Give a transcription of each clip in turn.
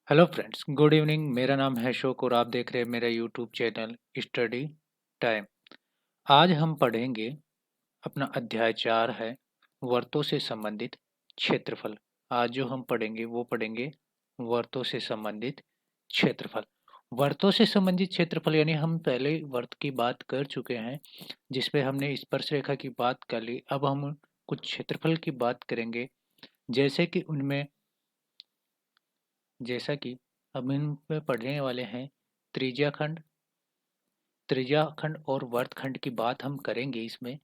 Hello friends, good evening. मेरा नाम है अशोक और आप देख रहे हैं मेरा यूट्यूब चैनल स्टडी टाइम। आज हम पढ़ेंगे अपना अध्याय 4 है वर्तों से संबंधित क्षेत्रफल। आज जो हम पढ़ेंगे वो पढ़ेंगे वर्तों से संबंधित क्षेत्रफल। वर्तों से संबंधित क्षेत्रफल यानी हम पहले वर्त की बात कर चुके हैं जिसमें हमने स्पर्शरेखा की बात कर ली। अब हम कुछ क्षेत्रफल की बात करेंगे जैसे कि उनमें जैसा कि हम इनमें पढ़ने वाले हैं त्रिज्याखंड। त्रिज्याखंड और वर्तखंड की बात हम करेंगे इसमें।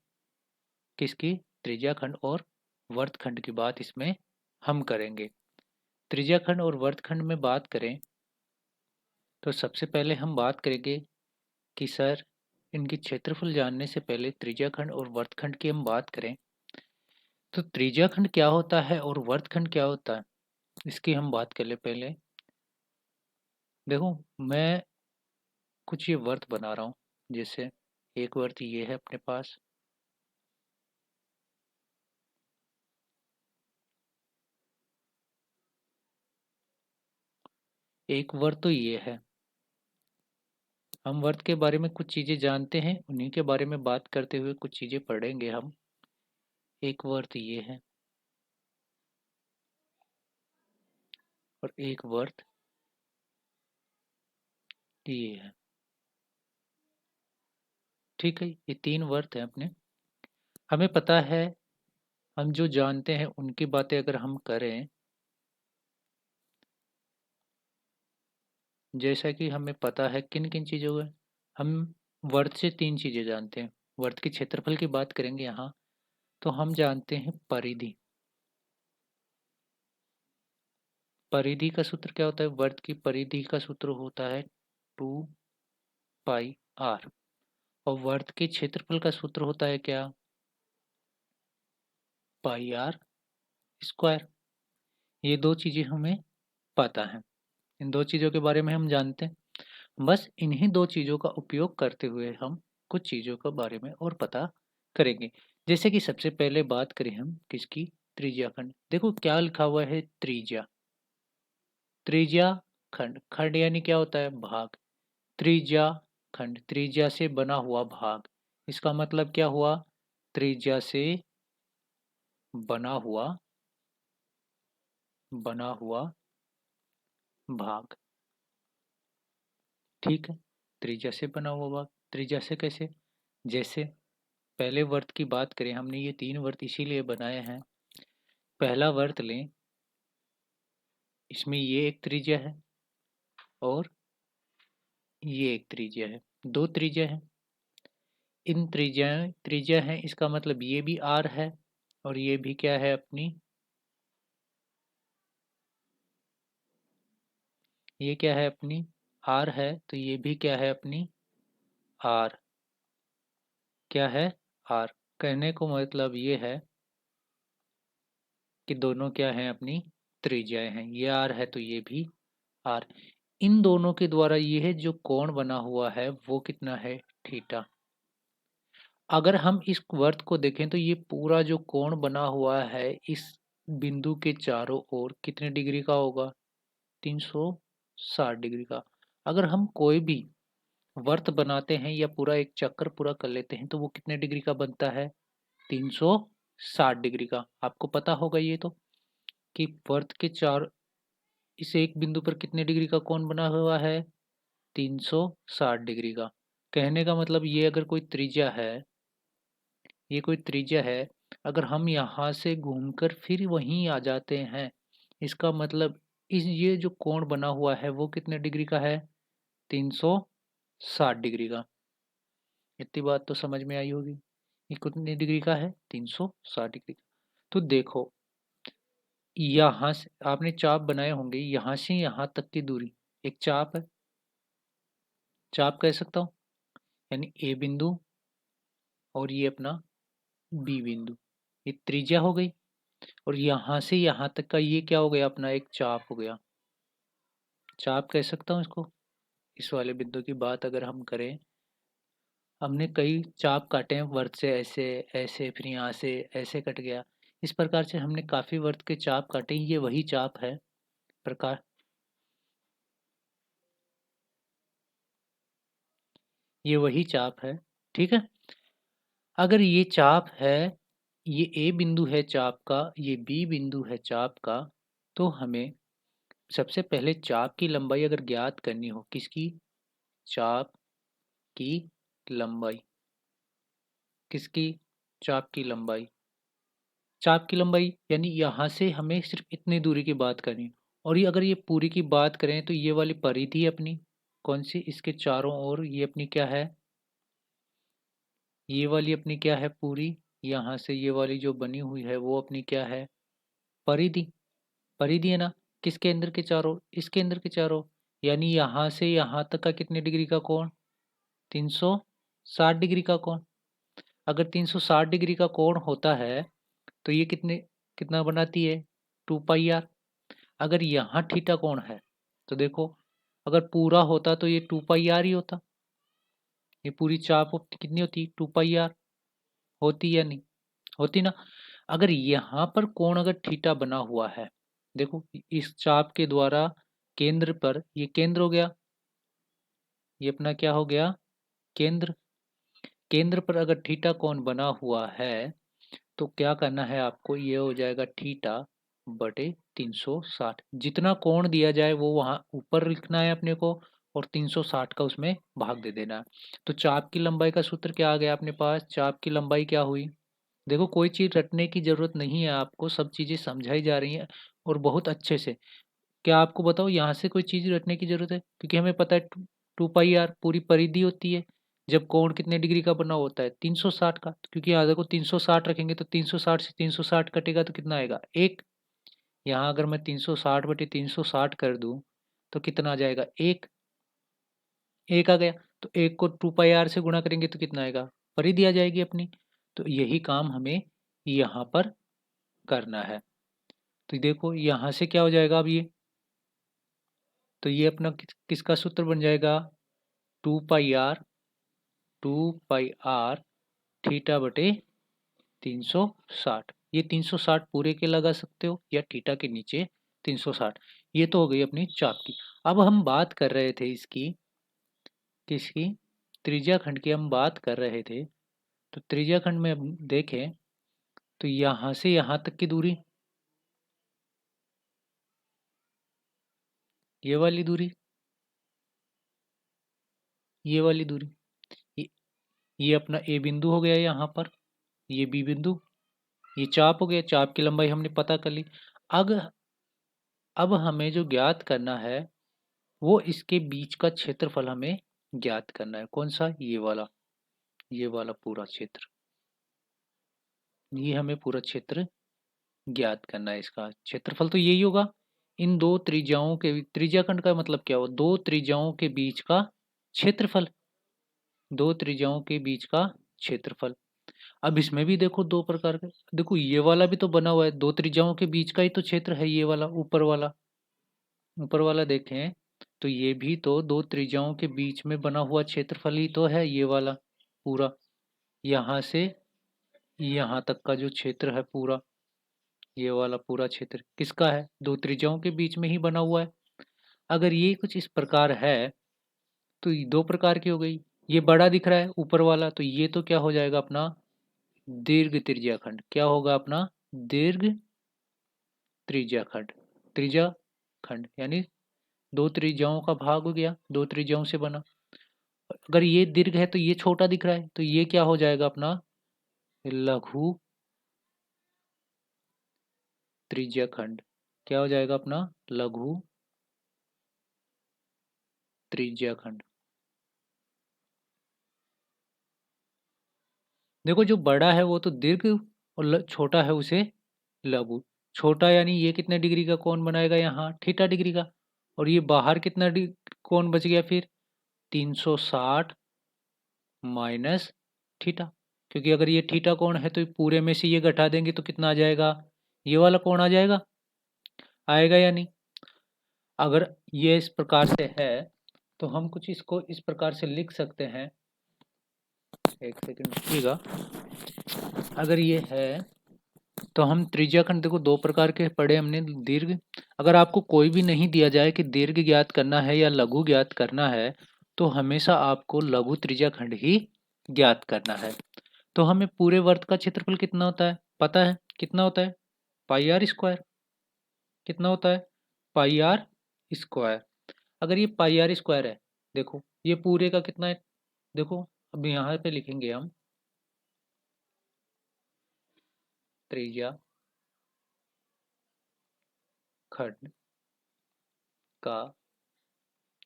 किसकी? त्रिज्याखंड और वर्तखंड की बात इसमें हम करेंगे। त्रिज्याखंड और वर्तखंड में बात करें तो सबसे पहले हम बात करेंगे कि सर इनकी क्षेत्रफल जानने से पहले त्रिज्याखंड और वर्तखंड की हम बात करें तो त्रिज्याखंड क्या होता है और वर्तखंड क्या होता है इसकी हम बात कर ले पहले। देखो, मैं कुछ ये वर्त बना रहा हूँ। जैसे एक वर्त ये है अपने पास, एक वर्त तो ये है। हम वर्त के बारे में कुछ चीजें जानते हैं, उन्हीं के बारे में बात करते हुए कुछ चीजें पढ़ेंगे हम। एक वर्त ये है और एक वर्त ये है। ठीक है, ये तीन वर्त हैं अपने। हमें पता है, हम जो जानते हैं उनकी बातें अगर हम करें, जैसा कि हमें पता है किन किन चीजों का, हम वर्त से तीन चीजें जानते हैं। वर्त के क्षेत्रफल की बात करेंगे यहाँ तो हम जानते हैं परिधि। परिधि का सूत्र क्या होता है? वर्त की परिधि का सूत्र होता है 2 पाई आर। और वर्त के क्षेत्रफल का सूत्र होता है क्या? पाई आर स्क्वायर। ये दो चीजें हमें पता है, इन दो चीजों के बारे में हम जानते हैं। बस इन्हीं दो चीजों का उपयोग करते हुए हम कुछ चीजों के बारे में और पता करेंगे। जैसे कि सबसे पहले बात करें हम किसकी? त्रिज्याखंड। देखो क्या लिखा हुआ है, त्रिज्या। त्रिज्या खंड, खंड यानी क्या होता है? भाग। त्रिज्या खंड, त्रिज्या से बना हुआ भाग। इसका मतलब क्या हुआ? त्रिज्या से बना हुआ बना हुआ भाग। ठीक है, त्रिज्या से बना हुआ भाग। त्रिज्या से कैसे? जैसे पहले वर्त की बात करें, हमने ये तीन वर्त इसीलिए बनाए हैं। पहला वर्त लें, इसमें ये एक त्रिज्या है और ये एक त्रिज्या है। दो त्रिज्या है। इन त्रिज्या है, इसका मतलब ये भी आर है और ये भी क्या है अपनी? ये क्या है अपनी? आर है। तो ये भी क्या है अपनी? आर। क्या है? आर। कहने को मतलब ये है कि दोनों क्या हैं अपनी? त्रिज्याएं हैं। ये आर है तो ये भी आर। इन दोनों के द्वारा ये जो कोण बना हुआ है वो कितना है? थीटा। अगर हम इस वर्त को देखें तो ये पूरा जो कोण बना हुआ है इस बिंदु के चारों ओर कितने डिग्री का होगा? 360 डिग्री का। अगर हम कोई भी वर्त बनाते हैं या पूरा एक चक्कर पूरा कर लेते हैं तो वो कितने डिग्री का बनता है? 360 डिग्री का। आपको पता होगा ये तो, कि वर्त के चार इस एक बिंदु पर कितने डिग्री का कोण बना हुआ है? 360 डिग्री का। कहने का मतलब ये अगर कोई त्रिज्या है, ये कोई त्रिज्या है, अगर हम यहाँ से घूमकर फिर वहीं आ जाते हैं, इसका मतलब इस ये जो कोण बना हुआ है वो कितने डिग्री का है? 360 डिग्री का। इतनी बात तो समझ में आई होगी। ये कितने डिग्री का है? 360 डिग्री का। तो देखो, यहाँ से आपने चाप बनाए होंगे, यहाँ से यहाँ तक की दूरी एक चाप है। चाप कह सकता हूँ, यानी ए बिंदु और ये अपना बी बिंदु, ये त्रिज्या हो गई। और यहाँ से यहाँ तक का ये क्या हो गया? अपना एक चाप हो गया। चाप कह सकता हूँ इसको। इस वाले बिंदु की बात अगर हम करें, हमने कई चाप काटे हैं वर्त से, ऐसे ऐसे, फिर यहाँ से ऐसे कट गया। इस प्रकार से हमने काफी वर्त के चाप काटे, ये वही चाप है प्रकार। ये वही चाप है, ठीक है। अगर ये चाप है, ये ए बिंदु है चाप का, ये बी बिंदु है चाप का, तो हमें सबसे पहले चाप की लंबाई अगर ज्ञात करनी हो, किसकी? चाप की लंबाई। किसकी? चाप की लंबाई। चाप की लंबाई यानी यहाँ से हमें सिर्फ इतनी दूरी की बात करनी है। और ये अगर ये पूरी की बात करें तो ये वाली परिधि है अपनी, कौन सी? इसके चारों ओर ये अपनी क्या है? ये वाली अपनी क्या है पूरी? यहाँ से ये वाली जो बनी हुई है वो अपनी क्या है? परिधि। परिधि है ना? किस केंद्र के चारों? इस केंद्र के चारों। यानी यहाँ से यहाँ तक का कितने डिग्री का कोण? 360 डिग्री का कोण। अगर 360 डिग्री का कोण होता है तो ये कितना बनाती है? 2 पाई आर। अगर यहाँ थीटा कोण है तो देखो, अगर पूरा होता तो ये 2 पाई आर ही होता। ये पूरी चाप कितनी होती? 2 पाई आर होती या नहीं? होती ना। अगर यहाँ पर कोण अगर थीटा बना हुआ है, देखो इस चाप के द्वारा केंद्र पर, ये केंद्र हो गया, ये अपना क्या हो गया? केंद्र। केंद्र पर अगर थीटा कोण बना हुआ है तो क्या करना है आपको? ये हो जाएगा थीटा बटे 360। जितना कोण दिया जाए वो वहाँ ऊपर लिखना है अपने को, और 360 का उसमें भाग दे देना है। तो चाप की लंबाई का सूत्र क्या आ गया अपने पास? चाप की लंबाई क्या हुई? देखो कोई चीज़ रटने की ज़रूरत नहीं है आपको, सब चीज़ें समझाई जा रही हैं और बहुत अच्छे से। क्या आपको बताओ यहाँ से कोई चीज़ रटने की ज़रूरत है? क्योंकि हमें पता है 2 पाई आर पूरी परिधि होती है। जब कोण कितने डिग्री का बना होता है? 360 का। क्योंकि यहाँ देखो 360 रखेंगे तो 360 से 360 कटेगा तो कितना आएगा? 1। यहाँ अगर मैं 360 बटे 360 कर दूँ तो कितना आ जाएगा? 1। 1 आ गया। तो 1 को 2 पाई आर से गुणा करेंगे तो कितना आएगा? परिधि आ जाएगी अपनी। तो यही काम हमें यहाँ पर करना है। तो देखो यहाँ से क्या हो जाएगा अब ये? तो ये अपना किसका सूत्र बन जाएगा? 2 पाई आर, 2 पाई आर थीटा बटे 360। ये 360 पूरे के लगा सकते हो या थीटा के नीचे 360। ये तो हो गई अपनी चाप की। अब हम बात कर रहे थे इसकी, किसकी? त्रिज्या खंड की हम बात कर रहे थे। तो त्रिज्या खंड में अब देखें तो यहाँ से यहाँ तक की दूरी, ये वाली दूरी, ये वाली दूरी, ये, ये अपना ए बिंदु हो गया यहाँ पर, ये बी बिंदु, ये चाप हो गया। चाप की लंबाई हमने पता कर ली। अब अब हमें जो ज्ञात करना है वो इसके बीच का क्षेत्रफल हमें ज्ञात करना है। कौन सा? ये वाला पूरा क्षेत्र। ये हमें पूरा क्षेत्र ज्ञात करना है। इसका क्षेत्रफल तो यही होगा। इन दो त्रिज्याओं के, त्रिज्याखंड का मतलब क्या हुआ? दो त्रिज्याओं के बीच का क्षेत्रफल। दो त्रिज्याओं के बीच का क्षेत्रफल। अब इसमें भी देखो दो प्रकार के, देखो ये वाला भी तो बना हुआ है, दो त्रिज्याओं के बीच का ही तो क्षेत्र है ये वाला, ऊपर वाला। ऊपर वाला देखें तो ये भी तो दो त्रिज्याओं के बीच में बना हुआ क्षेत्रफल ही तो है ये वाला पूरा। यहाँ से यहाँ तक का जो क्षेत्र है पूरा, ये वाला पूरा क्षेत्र किसका है? दो त्रिज्याओं के बीच में ही बना हुआ है। अगर ये कुछ इस प्रकार है तो ये दो प्रकार की हो गई। ये बड़ा दिख रहा है ऊपर वाला, तो ये तो क्या हो जाएगा अपना? दीर्घ त्रिज्याखंड। क्या होगा अपना? दीर्घ त्रिज्याखंड। त्रिज्याखंड यानी दो त्रिज्याओं का भाग हो गया, दो त्रिज्याओं से बना। अगर ये दीर्घ है तो ये छोटा दिख रहा है, तो ये क्या हो जाएगा अपना? लघु त्रिज्याखंड। क्या हो जाएगा अपना? लघु त्रिज्याखंड। देखो जो बड़ा है वो तो दीर्घ और छोटा है उसे लघु। छोटा यानी ये कितने डिग्री का कोण बनाएगा? यहाँ थीटा डिग्री का। और ये बाहर कितना कोण बच गया फिर? 360 माइनस थीटा। क्योंकि अगर ये थीटा कोण है तो पूरे में से ये घटा देंगे तो कितना आ जाएगा? ये वाला कोण आ जाएगा। आएगा या नहीं? अगर ये इस प्रकार से है तो हम कुछ इसको इस प्रकार से लिख सकते हैं। एक सेकंड रुकिएगा। अगर ये है तो हम त्रिज्याखंड, देखो दो प्रकार के पढ़े हमने, दीर्घ। अगर आपको कोई भी नहीं दिया जाए कि दीर्घ ज्ञात करना है या लघु ज्ञात करना है तो हमेशा आपको लघु त्रिज्याखंड ही ज्ञात करना है। तो हमें पूरे वर्त का क्षेत्रफल कितना होता है पता है, कितना होता है पाई आर स्क्वायर। कितना होता है पाई आर स्क्वायर। अगर ये पाई आर स्क्वायर है, देखो ये पूरे का कितना है, देखो अब यहाँ पे लिखेंगे हम त्रिज्या खंड का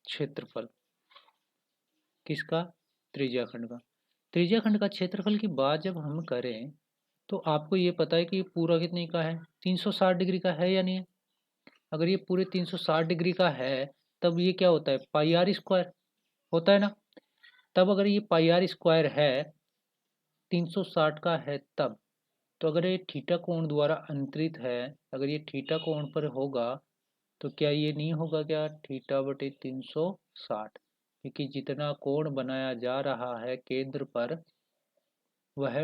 क्षेत्रफल। किसका? त्रिज्याखंड का। त्रिज्याखंड का क्षेत्रफल की बात जब हम करें तो आपको ये पता है कि ये पूरा कितने का है, 360 डिग्री का है या नहीं है। अगर ये पूरे 360 डिग्री का है तब ये क्या होता है पाई आर स्क्वायर होता है ना। तब अगर ये पाई आर स्क्वायर है 360 का है तब, तो अगर ये थीटा कोण द्वारा अंतरित है, अगर ये थीटा कोण पर होगा तो क्या ये नहीं होगा क्या थीटा बटे 360, क्योंकि जितना कोण बनाया जा रहा है केंद्र पर वह,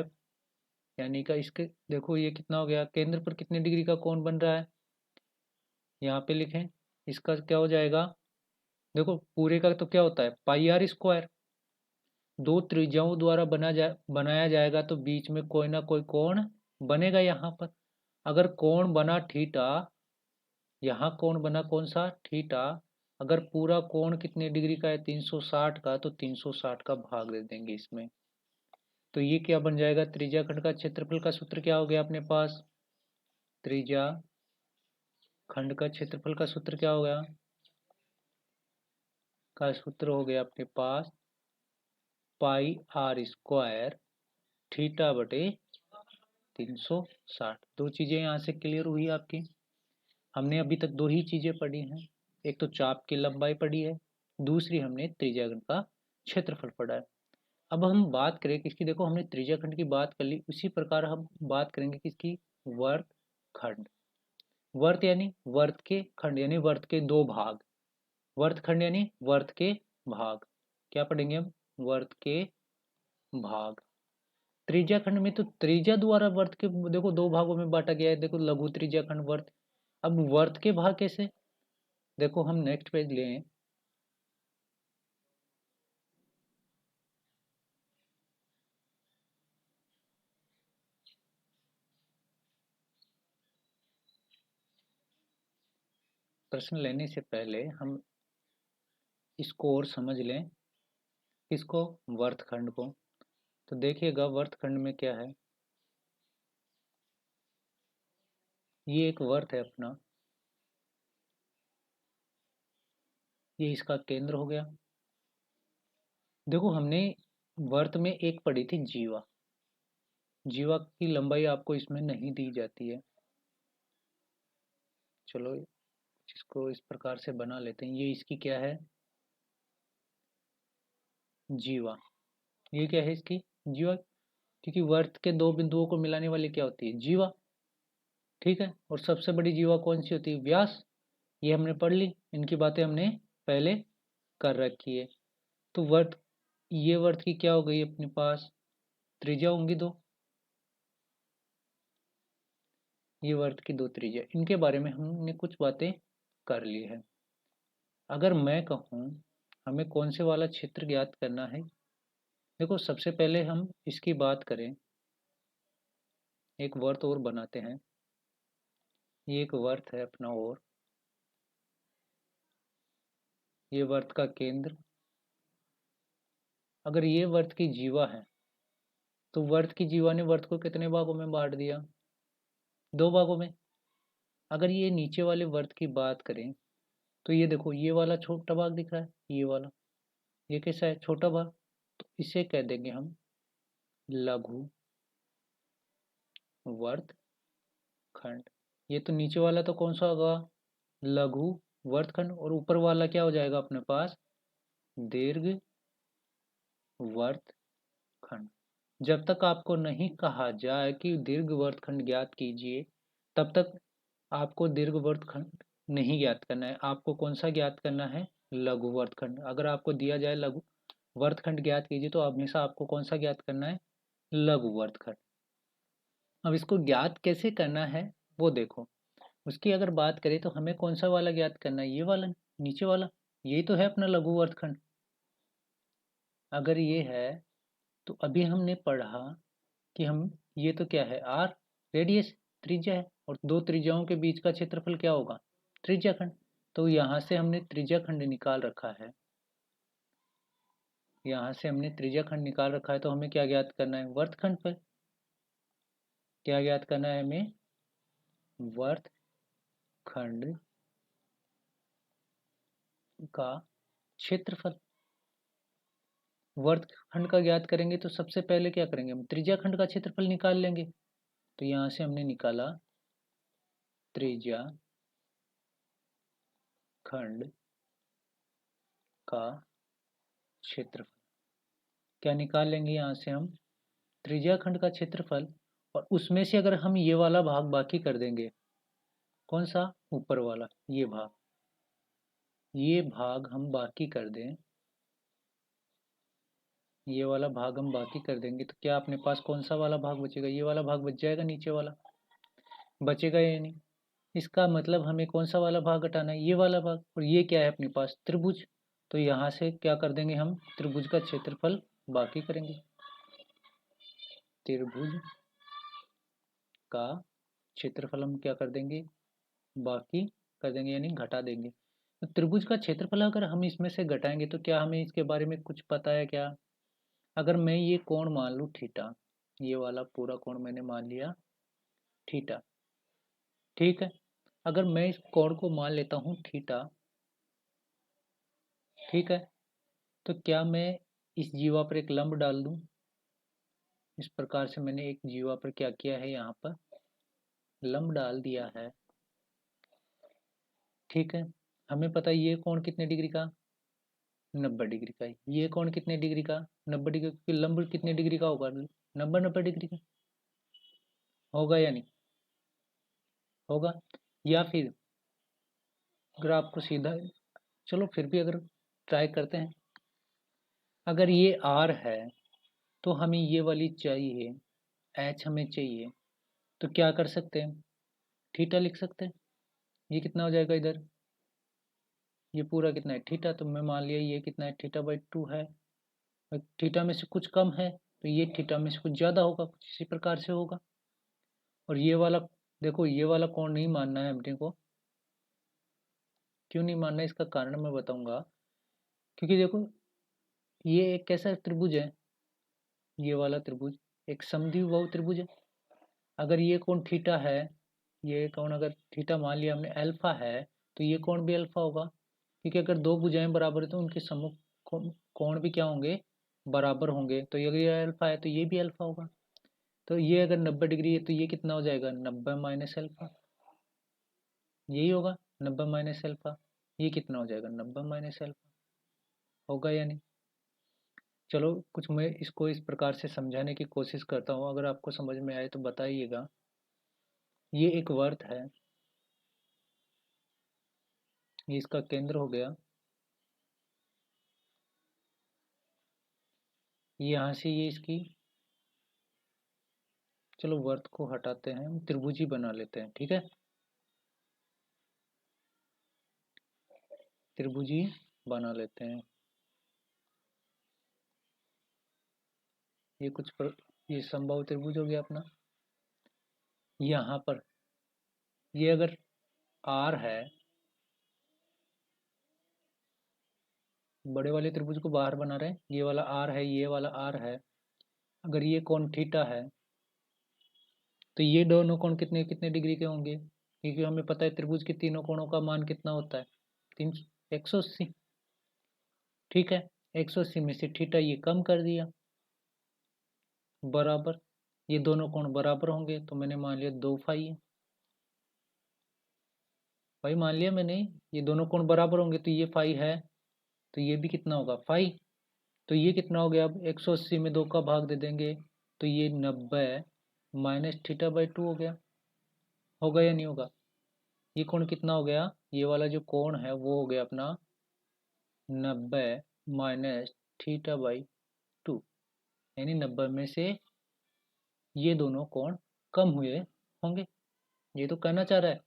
यानी का इसके देखो ये कितना हो गया, केंद्र पर कितने डिग्री का कोण बन रहा है यहाँ पे लिखें। इसका क्या हो जाएगा, देखो पूरे का तो क्या होता है पाई आर स्क्वायर, दो त्रिज्याओं द्वारा बनाया जाएगा तो बीच में कोई ना कोई कोण बनेगा यहाँ पर। अगर कोण बना थीटा, यहाँ कोण बना कौन सा थीटा, अगर पूरा कोण कितने डिग्री का है 360 का, तो 360 का भाग दे देंगे इसमें। तो ये क्या बन जाएगा, त्रिज्याखंड का क्षेत्रफल का सूत्र क्या हो गया अपने पास, त्रिज्या खंड का क्षेत्रफल का सूत्र क्या हो गया, का सूत्र हो गया अपने पास पाई आर स्क्वायर थीटा बटे 360। दो चीजें यहाँ से क्लियर हुई आपकी। हमने अभी तक दो ही चीजें पढ़ी हैं, एक तो चाप की लंबाई पढ़ी है, दूसरी हमने त्रिज्याखंड का क्षेत्रफल पढ़ा है। अब हम बात करें किसकी, देखो हमने त्रिज्याखंड की बात कर ली, उसी प्रकार हम बात करेंगे किसकी, वर्त खंड। वर्त यानी वर्त के खंड यानी वर्त के दो भाग, वर्त खंड यानी वर्त के भाग। क्या पढ़ेंगे हम, वर्त के भाग। त्रिज्याखंड में तो त्रिज्या द्वारा वर्त के देखो दो भागों में बांटा गया है, देखो लघु त्रिज्याखंड वर्त। अब वर्त के भाग कैसे, देखो हम नेक्स्ट पेज लें, प्रश्न लेने से पहले हम इसको और समझ लें, किसको, वर्तखंड को। तो देखिएगा वर्तखंड में क्या है, ये एक वर्त है अपना, ये इसका केंद्र हो गया। देखो हमने वर्त में एक पढ़ी थी जीवा, जीवा की लंबाई आपको इसमें नहीं दी जाती है। चलो इसको इस प्रकार से बना लेते हैं, ये इसकी क्या है जीवा, ये क्या है इसकी जीवा, क्योंकि वर्त के दो बिंदुओं को मिलाने वाली क्या होती है जीवा, ठीक है। और सबसे बड़ी जीवा कौन सी होती है, व्यास। ये हमने पढ़ ली, इनकी बातें हमने पहले कर रखी है। तो वर्त, ये वर्त की क्या हो गई अपने पास त्रिज्या होंगी दो, ये वर्त की दो त्रिज्या, इनके बारे में हमने कुछ बातें कर ली है। अगर मैं कहूँ हमें कौन से वाला क्षेत्र ज्ञात करना है, देखो सबसे पहले हम इसकी बात करें, एक वर्त और बनाते हैं, ये एक वर्त है अपना, और ये वर्त का केंद्र। अगर ये वर्त की जीवा है तो वर्त की जीवा ने वर्त को कितने भागों में बांट दिया, दो भागों में। अगर ये नीचे वाले वर्त की बात करें तो ये देखो ये वाला छोटा भाग दिख रहा है, ये वाला, ये कैसा है छोटा भाग, तो इसे कह देंगे हम लघु वर्त खंड। ये तो नीचे वाला तो कौन सा होगा लघु वर्तखंड, और ऊपर वाला क्या हो जाएगा अपने पास दीर्घ वर्तखंड। जब तक आपको नहीं कहा जाए कि दीर्घ वर्तखंड ज्ञात कीजिए तब तक आपको दीर्घ वर्तखंड नहीं ज्ञात करना है, आपको कौन सा ज्ञात करना है लघु वर्तखंड। अगर आपको दिया जाए लघु वर्तखंड ज्ञात कीजिए तो हमेशा आपको कौन सा ज्ञात करना है लघु वर्तखंड। अब इसको ज्ञात कैसे करना है वो देखो, उसकी अगर बात करें तो हमें कौन सा वाला ज्ञात करना है, ये वाला नीचे वाला, यही तो है अपना लघु वर्तखंड। अगर ये है तो अभी हमने पढ़ा कि हम ये तो क्या है आर रेडियस त्रिज्या है और दो त्रिज्याओं के बीच का क्षेत्रफल क्या होगा त्रिज्याखंड। तो यहाँ से हमने त्रिज्याखंड निकाल रखा है, यहाँ से हमने त्रिज्याखंड निकाल रखा है तो हमें क्या ज्ञात करना है वर्तखंड पर। क्या ज्ञात करना है हमें वर्तखंड का क्षेत्रफल। वर्तखंड का ज्ञात करेंगे तो सबसे पहले क्या करेंगे हम त्रिज्याखंड का क्षेत्रफल निकाल लेंगे। तो यहाँ से हमने निकाला त्रिज्याखंड का क्षेत्रफल। क्या निकाल लेंगे यहाँ से हम त्रिज्याखंड का क्षेत्रफल और उसमें से अगर हम ये वाला भाग बाकी कर देंगे, कौन सा ऊपर वाला ये भाग, ये भाग हम बाकी कर दें, ये वाला भाग हम बाकी कर देंगे तो क्या अपने पास कौन सा वाला भाग बचेगा, ये वाला भाग बच जाएगा, नीचे वाला बचेगा या नहीं। इसका मतलब हमें कौन सा वाला भाग हटाना है ये वाला भाग, और ये क्या है अपने पास त्रिभुज। तो यहाँ से क्या कर देंगे हम त्रिभुज का क्षेत्रफल बाकी करेंगे, त्रिभुज का क्षेत्रफल हम क्या कर देंगे बाकी कर देंगे यानी घटा देंगे। तो त्रिभुज का क्षेत्रफल अगर हम इसमें से घटाएंगे तो क्या हमें इसके बारे में कुछ पता है क्या। अगर मैं ये कोण मान लूँ थीटा, ये वाला पूरा कोण मैंने मान लिया थीटा, ठीक है। अगर मैं इस कोण को मान लेता हूँ थीटा, ठीक है, तो क्या मैं इस जीवा पर एक लंब डाल दूं। इस प्रकार से मैंने एक जीवा पर क्या किया है यहाँ पर लंब डाल दिया है, ठीक है। हमें पता है ये कोण कितने डिग्री का 90 डिग्री का है, ये कोण कितने डिग्री का 90 डिग्री, क्योंकि लंब कितने डिग्री का होगा 90 डिग्री का होगा या नहीं होगा। या फिर अगर आपको सीधा, चलो फिर भी अगर ट्राई करते हैं, अगर ये आर है तो हमें ये वाली चाहिए एच हमें चाहिए, तो क्या कर सकते हैं थीटा लिख सकते हैं। ये कितना हो जाएगा इधर, ये पूरा कितना है थीटा, तो मैं मान लिया ये कितना है थीटा/2 है। थीटा में से कुछ कम है तो ये थीटा में से कुछ ज़्यादा होगा, कुछ इसी प्रकार से होगा। और ये वाला देखो, ये वाला कोण नहीं मानना है अपने को। क्यों नहीं मानना है इसका कारण मैं बताऊंगा। क्योंकि देखो ये एक कैसा त्रिभुज है, ये वाला त्रिभुज एक समद्विबाहु त्रिभुज है। अगर ये कोण थीटा है, ये कोण अगर थीटा मान लिया हमने अल्फा है, तो ये कोण भी अल्फा होगा। क्योंकि अगर दो भुजाएं बराबर है तो उनके सम्मुख कोण भी क्या होंगे बराबर होंगे। तो अगर ये अल्फा है तो ये भी अल्फा होगा। तो ये अगर 90 डिग्री है तो ये कितना हो जाएगा 90 माइनस अल्फा, यही होगा 90 माइनस अल्फा। ये कितना हो जाएगा 90 माइनस अल्फा, होगा या नहीं। चलो कुछ मैं इसको इस प्रकार से समझाने की कोशिश करता हूँ, अगर आपको समझ में आए तो बताइएगा। ये एक वर्त है, ये इसका केंद्र हो गया, यहाँ से ये इसकी, चलो वर्त को हटाते हैं, हम त्रिभुज ही बना लेते हैं, ठीक है। त्रिभुज ही बना लेते हैं। ये ये समबाहु त्रिभुज हो गया अपना। यहाँ पर ये अगर आर है, बड़े वाले त्रिभुज को बाहर बना रहे हैं, ये वाला आर है, ये वाला आर है। अगर ये कोण थीटा है तो ये दोनों कोण कितने कितने डिग्री के होंगे, क्योंकि हमें पता है त्रिभुज के तीनों कोणों का मान कितना होता है 180, ठीक है। 180 में से थीटा ये कम कर दिया बराबर, ये दोनों कोण बराबर होंगे तो मैंने मान लिया 2 फाई है। भाई मान लिया मैंने ये दोनों कोण बराबर होंगे तो ये फाई है, तो ये भी कितना होगा फाई। तो ये कितना हो गया, अब 180 में 2 का भाग दे देंगे तो ये 90 माइनस थीटा/2 हो गया, होगा या नहीं होगा। ये कोण कितना हो गया, ये वाला जो कोण है वो हो गया अपना 90 माइनस थीटा/2, यानी 90 में से ये दोनों कोण कम हुए होंगे, ये तो कहना चाह रहा है।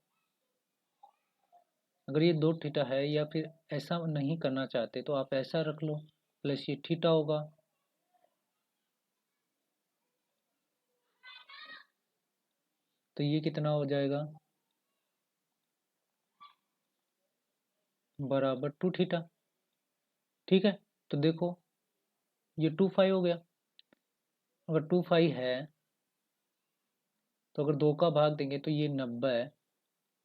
अगर ये 2 थीटा है या फिर ऐसा नहीं करना चाहते तो आप ऐसा रख लो प्लस ये थीटा होगा, तो ये कितना हो जाएगा, बराबर 2 थीटा। ठीक है, तो देखो ये 2 फाई हो गया। अगर 2 फाई है तो अगर 2 का भाग देंगे तो ये 90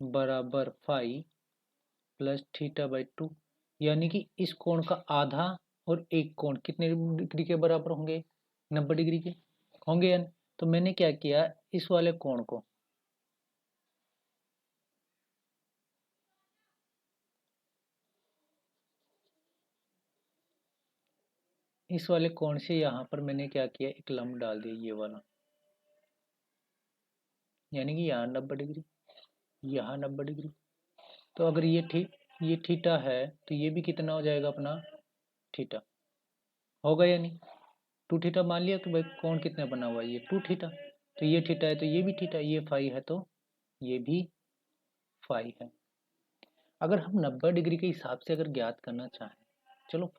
बराबर फाई प्लस थीटा बाई 2, यानी कि इस कोण का आधा और एक कोण कितने डिग्री के बराबर होंगे, 90 डिग्री के होंगे यानी। तो मैंने क्या किया, इस वाले कोण को इस वाले कोण से यहाँ पर मैंने क्या किया, एक लंब डाल दिया ये वाला, यानी कि यहाँ 90 डिग्री, यहाँ 90 डिग्री। तो अगर ये थीटा है तो ये भी कितना हो जाएगा अपना, थीटा होगा या नहीं। 2 थीटा मान लिया कि भाई कोण कितना बना हुआ है, ये 2 थीटा। तो ये थीटा है तो ये भी थीटा, ये फाई है तो ये भी फाई है। अगर हम 90 डिग्री के हिसाब से अगर ज्ञात करना चाहें, चलो,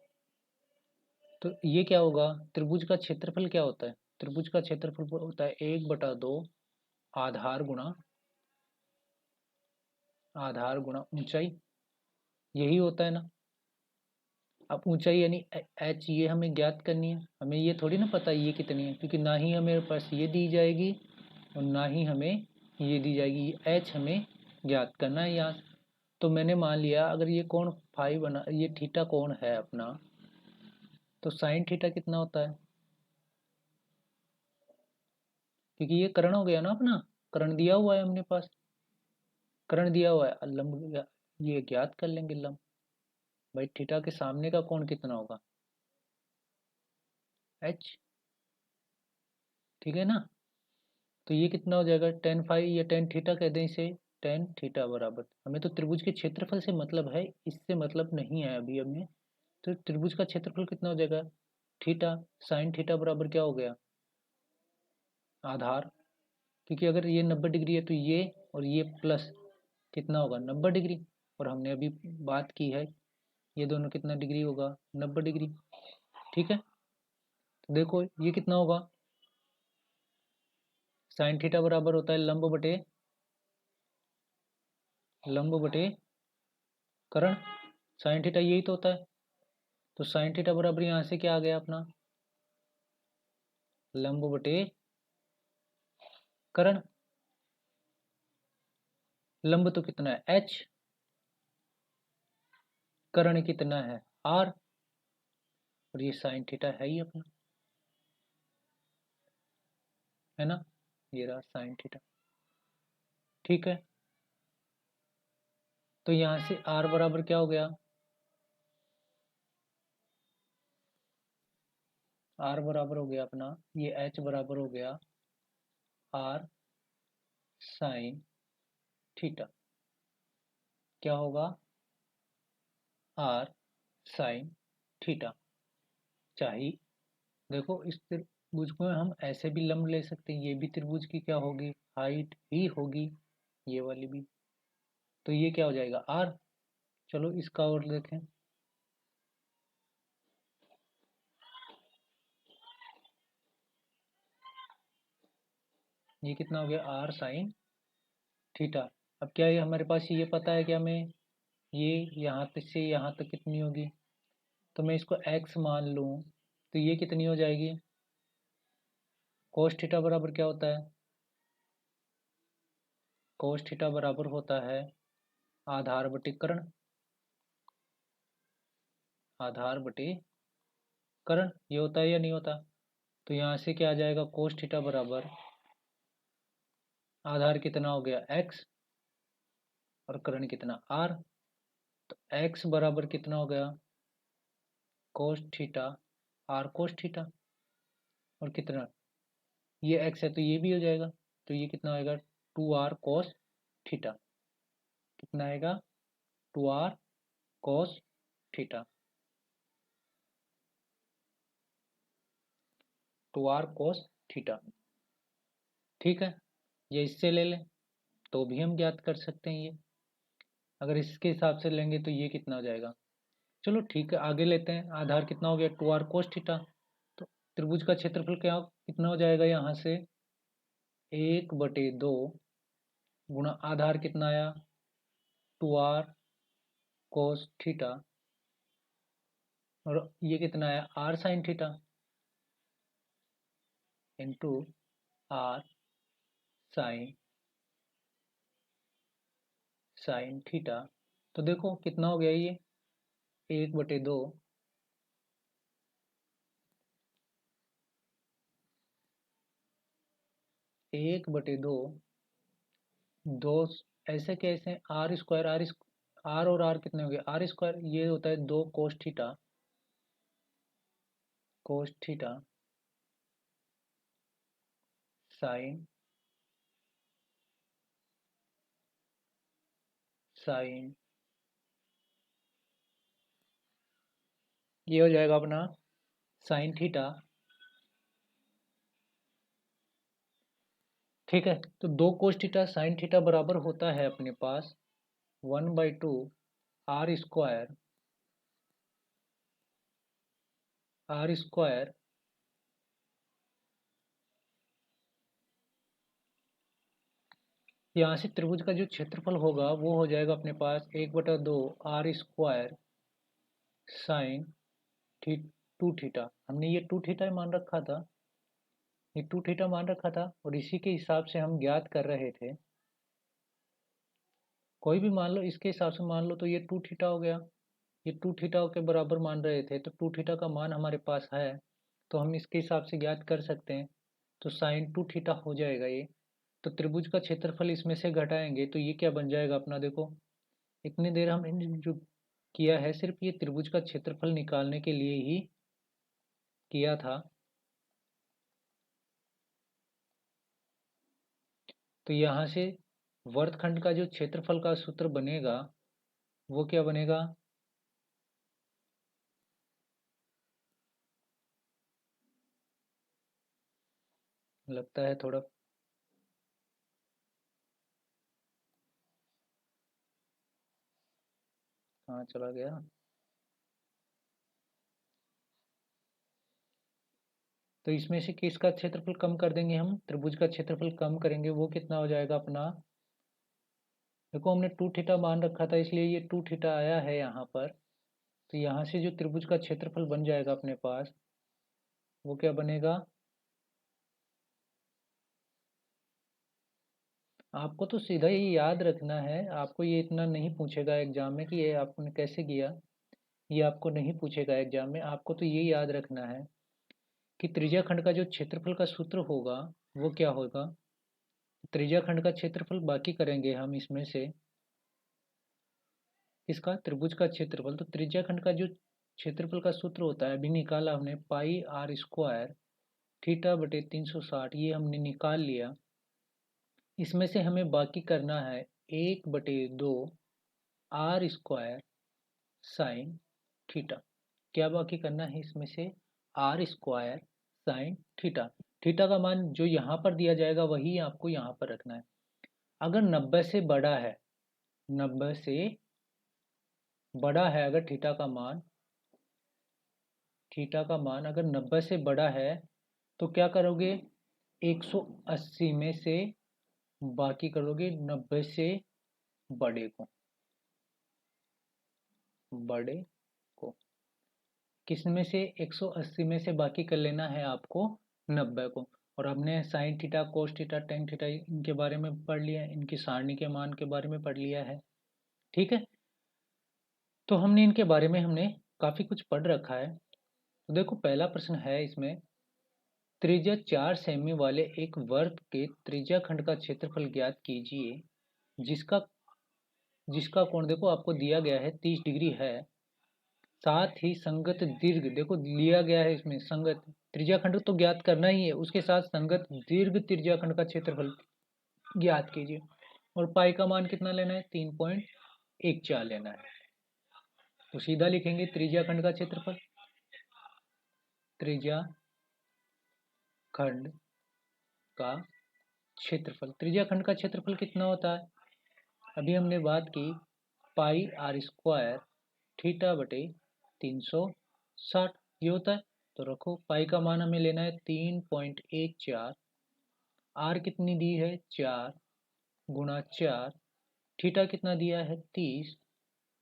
तो ये क्या होगा, त्रिभुज का क्षेत्रफल क्या होता है, त्रिभुज का क्षेत्रफल होता है 1/2 आधार गुणा ऊंचाई, यही होता है ना। अब ऊंचाई यानी एच, ये हमें ज्ञात करनी है। हमें ये थोड़ी ना पता ये कितनी है, क्योंकि ना ही हमें पास ये दी जाएगी और ना ही हमें ये दी जाएगी। एच हमें ज्ञात करना है यहाँ। तो मैंने मान लिया अगर ये कोण फाई बना, ये थीटा कोण है अपना, तो साइन थीटा कितना होता है, क्योंकि ये कर्ण हो गया ना अपना, कर्ण दिया हुआ है हमने पास, कर्ण दिया हुआ है, लंब ये ज्ञात कर लेंगे लंब। भाई थीटा के सामने का कोण कितना होगा, एच, ठीक है ना। तो ये कितना हो जाएगा, टेन फाई या टेन थीटा कह दें इसे, टेन थीटा बराबर, हमें तो त्रिभुज के क्षेत्रफल से मतलब है, इससे मतलब नहीं है अभी हमें। तो त्रिभुज का क्षेत्रफल कितना हो जाएगा, थीटा, साइन थीटा बराबर क्या हो गया, आधार, क्योंकि अगर ये 90 डिग्री है तो ये और ये प्लस कितना होगा, 90 डिग्री। और हमने अभी बात की है ये दोनों कितना डिग्री होगा, 90 डिग्री। ठीक है, तो देखो ये कितना होगा, साइन थीटा बराबर होता है लंब बटे कर्ण, साइन थीटा यही तो होता है। तो साइन थीटा बराबर यहाँ से क्या आ गया अपना, लंब बटे कर्ण। लंब तो कितना है एच, कर्ण कितना है आर, और ये साइन थीटा है ही अपना, है ना, ये रहा साइन थीटा। ठीक है, तो यहाँ से आर बराबर क्या हो गया, आर बराबर हो गया अपना, ये एच बराबर हो गया आर साइन थीटा। क्या होगा, आर साइन थीटा। चाहिए, देखो इस त्रिभुज को हम ऐसे भी लंब ले सकते हैं, ये भी त्रिभुज की क्या होगी, हाइट ही होगी, ये वाली भी। तो ये क्या हो जाएगा आर। चलो इसका और देखें, ये कितना हो गया, आर साइन थीटा। अब क्या है हमारे पास ये पता है कि हमें ये यहाँ तक से यहाँ तक कितनी होगी, तो मैं इसको एक्स मान लूँ तो ये कितनी हो जाएगी, कोस थीटा बराबर क्या होता है, कोस थीटा बराबर होता है आधार बटे कर्ण, आधार बटे कर्ण, ये होता है या नहीं होता। तो यहाँ से क्या आ जाएगा, कोस थीटा बराबर आधार कितना हो गया एक्स और कर्ण कितना आर। तो एक्स बराबर कितना हो गया, cos theta R cos theta, और कितना, ये एक्स है तो ये भी हो जाएगा, तो ये कितना आएगा, 2r कोस थीटा, कितना आएगा, 2r cos theta, 2r cos theta. ठीक है, ये इससे ले लें तो भी हम ज्ञात कर सकते हैं ये। अगर इसके हिसाब से लेंगे तो ये कितना हो जाएगा, चलो ठीक है, आगे लेते हैं। आधार कितना हो गया, 2r cos थीटा। तो त्रिभुज का क्षेत्रफल क्या कितना हो जाएगा यहाँ से, 1/2 गुणा आधार कितना आया, 2r cos थीटा, और ये कितना आया, r sin theta into r sine theta. तो देखो कितना हो गया ये, 1/2 1/2 दो, ऐसे कैसे, आर स्क्वायर, आर और आर कितने हो गए, आर स्क्वायर, ये होता है 2 कोस थीटा साइन साइन ये हो जाएगा अपना साइन थीटा। ठीक है, तो 2 कोस थीटा साइन थीटा बराबर होता है अपने पास 1/2 आर स्क्वायर यहाँ से त्रिभुज का जो क्षेत्रफल होगा वो हो जाएगा अपने पास 1/2 आर स्क्वायर साइन ठी 2 थीटा। हमने ये 2 थीटा मान रखा था, ये 2 थीटा मान रखा था, और इसी के हिसाब से हम ज्ञात कर रहे थे। कोई भी मान लो, इसके हिसाब से मान लो तो ये 2 थीटा हो गया, ये 2 थीटा के बराबर मान रहे थे, तो 2 थीटा का मान हमारे पास है, तो हम इसके हिसाब से ज्ञात कर सकते हैं। तो साइन 2 थीटा हो जाएगा ये। तो त्रिभुज का क्षेत्रफल इसमें से घटाएंगे तो ये क्या बन जाएगा अपना, देखो इतनी देर हमने जो किया है सिर्फ ये त्रिभुज का क्षेत्रफल निकालने के लिए ही किया था। तो यहाँ से वर्तखंड का जो क्षेत्रफल का सूत्र बनेगा वो क्या बनेगा, लगता है थोड़ा, कहाँ चला गया। तो इसमें से किसका क्षेत्रफल कम कर देंगे हम, त्रिभुज का क्षेत्रफल कम करेंगे, वो कितना हो जाएगा अपना, देखो हमने 2 थीटा मान रखा था इसलिए ये 2 थीटा आया है यहाँ पर। तो यहाँ से जो त्रिभुज का क्षेत्रफल बन जाएगा अपने पास वो क्या बनेगा, आपको तो सीधा ही याद रखना है, आपको ये इतना नहीं पूछेगा एग्जाम में कि ये आपने कैसे किया, ये आपको नहीं पूछेगा एग्जाम में। आपको तो ये याद रखना है कि त्रिज्या खंड का जो क्षेत्रफल का सूत्र होगा वो क्या होगा, त्रिज्या खंड का क्षेत्रफल बाकी करेंगे हम इसमें से, इसका त्रिभुज का क्षेत्रफल। तो त्रिज्या खंड का जो क्षेत्रफल का सूत्र होता है, अभी निकाला हमने, पाई आर स्क्वायर थीटा बटे 360, ये हमने निकाल लिया। इसमें से हमें बाकी करना है 1/2 आर स्क्वायर साइन थीटा। क्या बाकी करना है इसमें से, आर स्क्वायर साइन थीटा। थीटा का मान जो यहाँ पर दिया जाएगा वही आपको यहाँ पर रखना है। अगर 90 से बड़ा है, 90 से बड़ा है अगर थीटा का मान अगर 90 से बड़ा है तो क्या करोगे, 180 में से बाकी करोगे 90 से बड़े को, बड़े को किस में से, 180 में से बाकी कर लेना है आपको 90 को। और हमने sine theta cos theta tan theta इनके बारे में पढ़ लिया है, इनकी सारणी के मान के बारे में पढ़ लिया है। ठीक है, तो हमने इनके बारे में हमने काफ़ी कुछ पढ़ रखा है। तो देखो पहला प्रश्न है इसमें, त्रिज्या 4 सेमी वाले एक वर्ग के त्रिज्या खंड का क्षेत्रफल ज्ञात कीजिए जिसका जिसका कोण देखो आपको दिया गया है 30 डिग्री है, साथ ही संगत दीर्घ देखो लिया गया है, इसमें संगत त्रिज्याखंड तो ज्ञात करना ही है, उसके साथ संगत दीर्घ त्रिज्याखंड का क्षेत्रफल ज्ञात कीजिए। और पाई का मान कितना लेना है, 3.14 लेना है। तो सीधा लिखेंगे त्रिज्याखंड का क्षेत्रफल, त्रिज्याखंड का क्षेत्रफल, त्रिज्याखंड का क्षेत्रफल कितना होता है, अभी हमने बात की पाई आर स्क्वायर थीटा बटे 360 ये होता है। तो रखो पाई का मान हमें लेना है 3.14। आर कितनी दी है 4 गुणा 4। थीटा कितना दिया है 30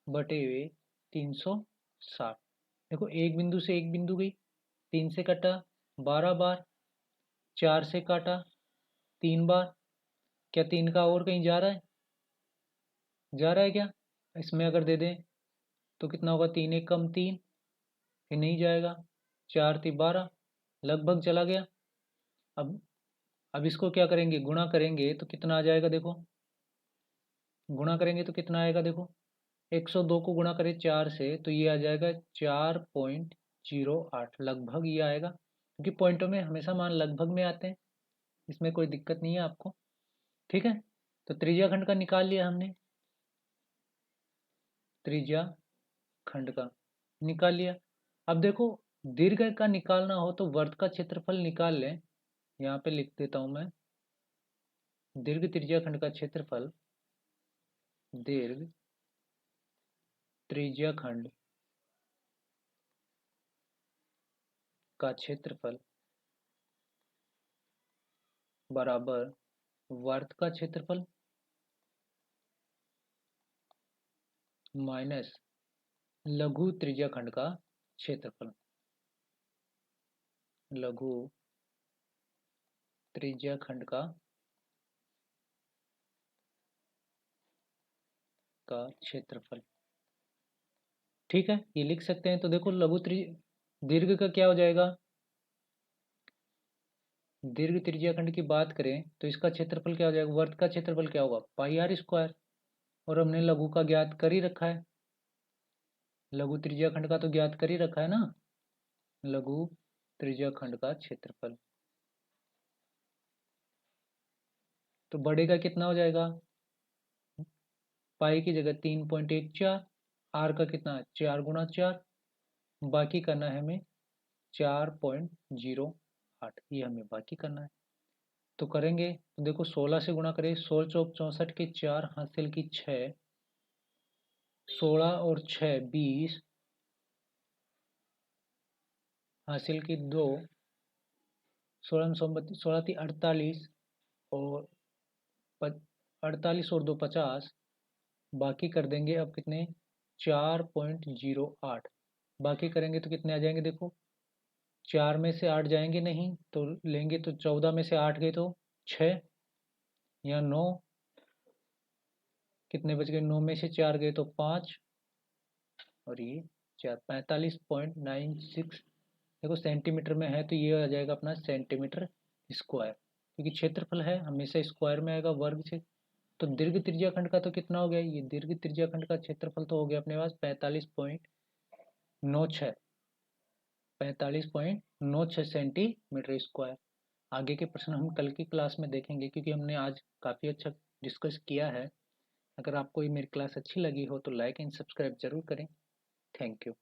बटे हुए 360। देखो एक बिंदु से एक बिंदु गई, 3 से कटा 12 बार, 4 से काटा 3 बार। क्या 3 का और कहीं जा रहा है? जा रहा है क्या? इसमें अगर दे दें तो कितना होगा? 3 एक कम 3, फिर नहीं जाएगा। 4 3 12, लगभग चला गया। अब अब इसको क्या करेंगे? गुणा करेंगे तो कितना आ जाएगा? देखो गुणा करेंगे तो कितना आएगा? देखो 102 को गुणा करें 4 से तो ये आ जाएगा 4.08, लगभग ये आएगा, क्योंकि पॉइंटों में हमेशा मान लगभग में आते हैं, इसमें कोई दिक्कत नहीं है आपको। ठीक है, तो त्रिज्या खंड का निकाल लिया हमने, त्रिज्या खंड का निकाल लिया। अब देखो दीर्घ का निकालना हो तो वर्त का क्षेत्रफल निकाल लें। यहाँ पे लिख देता हूं मैं, दीर्घ त्रिज्या खंड का क्षेत्रफल, दीर्घ त्रिज्या खंड का क्षेत्रफल बराबर वर्त का क्षेत्रफल माइनस लघु त्रिज्या खंड का क्षेत्रफल। लघु त्रिज्या खंड का क्षेत्रफल। ठीक है, ये लिख सकते हैं। तो देखो दीर्घ का क्या हो जाएगा? दीर्घ त्रिज्या खंड की बात करें तो इसका क्षेत्रफल क्या हो जाएगा? वर्त का क्षेत्रफल क्या होगा? पाई आर स्क्वायर। और हमने लघु का ज्ञात कर ही रखा है, लघु त्रिज्या खंड का तो ज्ञात कर ही रखा है ना। लघु त्रिज्या खंड का क्षेत्रफल तो बड़े का कितना हो जाएगा? पाई की जगह 3.14, आर का कितना है 4 गुणा 4, बाकी करना है हमें 4.08, ये हमें बाकी करना है। तो करेंगे तो देखो 16 से गुणा करें, 16 चौक 64 के 4 हासिल की 6, 16 और 6 20 हासिल की 2, 16 16 थी 48 और 48 और 2 50, बाकी कर देंगे अब कितने 4.08। बाकी करेंगे तो कितने आ जाएंगे? देखो 4 में से 8 जाएंगे नहीं तो लेंगे तो 14 में से 8 गए तो 6 या 9, कितने बच गए? 9 में से 4 गए तो 5 और ये 4, 45.96। देखो सेंटीमीटर में है तो ये आ जाएगा अपना सेंटीमीटर स्क्वायर, क्योंकि क्षेत्रफल है हमेशा स्क्वायर में आएगा वर्ग से। तो दीर्घ त्रिज्या खंड का तो कितना हो गया? ये दीर्घ त्रिज्या खंड का क्षेत्रफल तो हो गया अपने पास 45.96, 45.96 सेंटीमीटर स्क्वायर। आगे के प्रश्न हम कल की क्लास में देखेंगे, क्योंकि हमने आज काफ़ी अच्छा डिस्कस किया है। अगर आपको ये मेरी क्लास अच्छी लगी हो तो लाइक एंड सब्सक्राइब जरूर करें। Thank you.